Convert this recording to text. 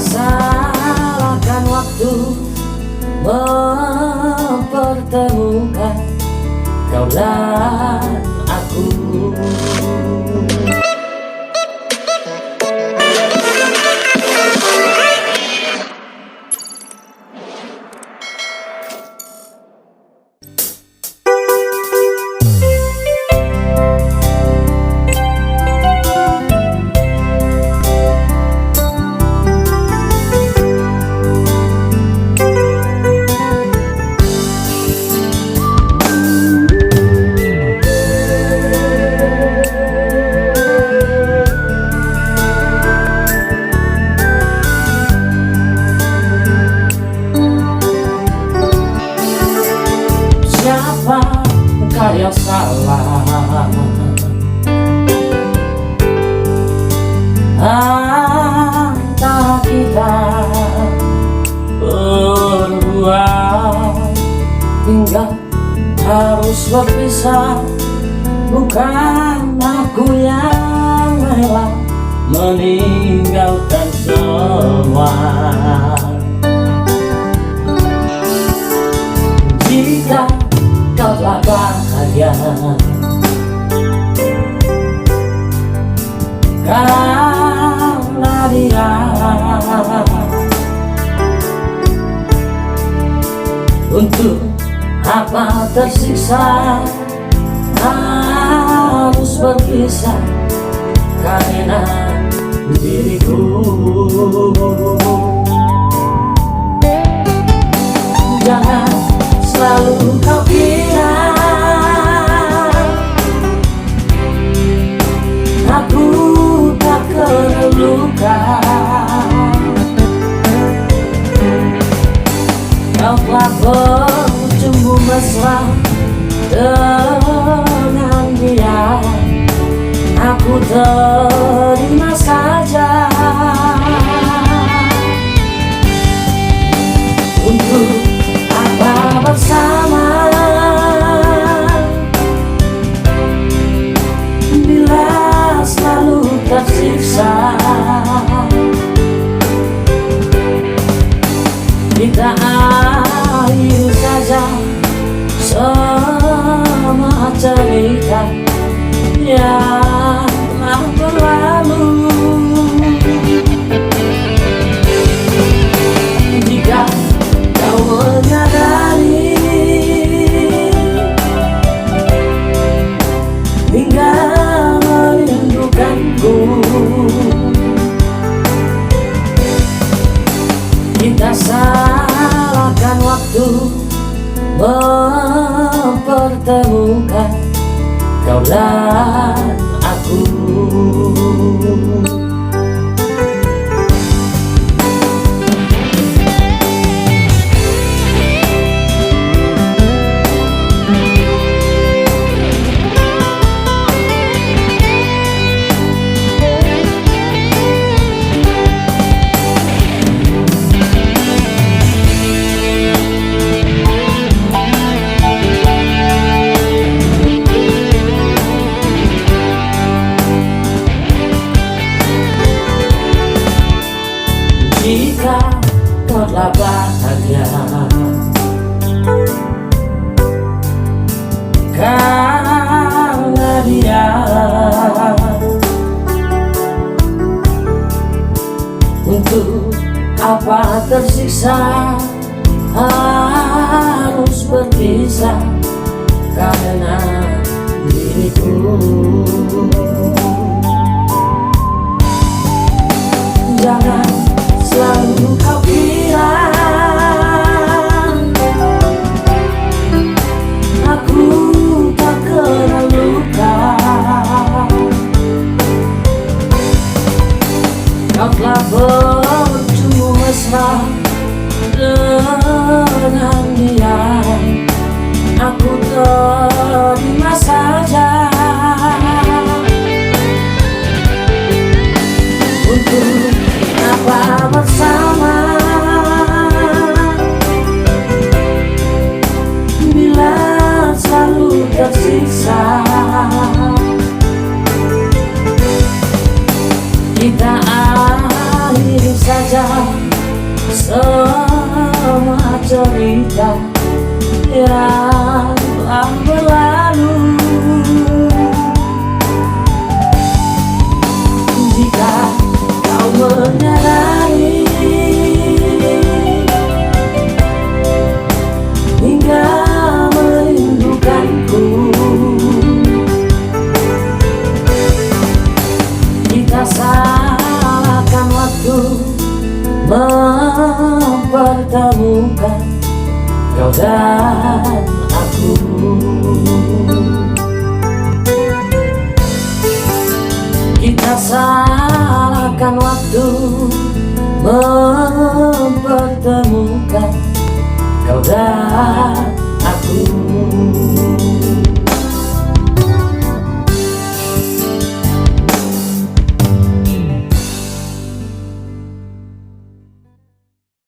salahkan waktu mempertemukan kau dan aku. Siapakah yang salah antara kita berdua hingga harus berpisah? Bukan aku yang rela meninggalkan semua. Jika kau telah bahagia karena dia, untuk apa tersiksa harus berpisah karena diriku? Jangan selalu kau kira aku tak kena luka. Kau telah berjumpa mesra dengan dia, aku terima saja. Untuk apa bersama bila selalu tersiksa? Kita akhiri saja semua cerita yang telah berlalu. Jika kau menyadari hingga merindukanku, kita salahkan waktu mempertemukan kau dan aku. Jika kau telah bahagia karena dia, untuk apa tersiksa harus berpisah karena diriku? Jangan selalu kau kira aku tak kena luka. Kau telah berjumpa mesra dengan dia, aku terima saja. Untuk apa saja semua cerita yang telah berlalu. Jika kau menyadari hingga merindukanku, kita salahkan waktu mempertemukan kau dan aku. Kita salahkan waktu mempertemukan kau dan aku.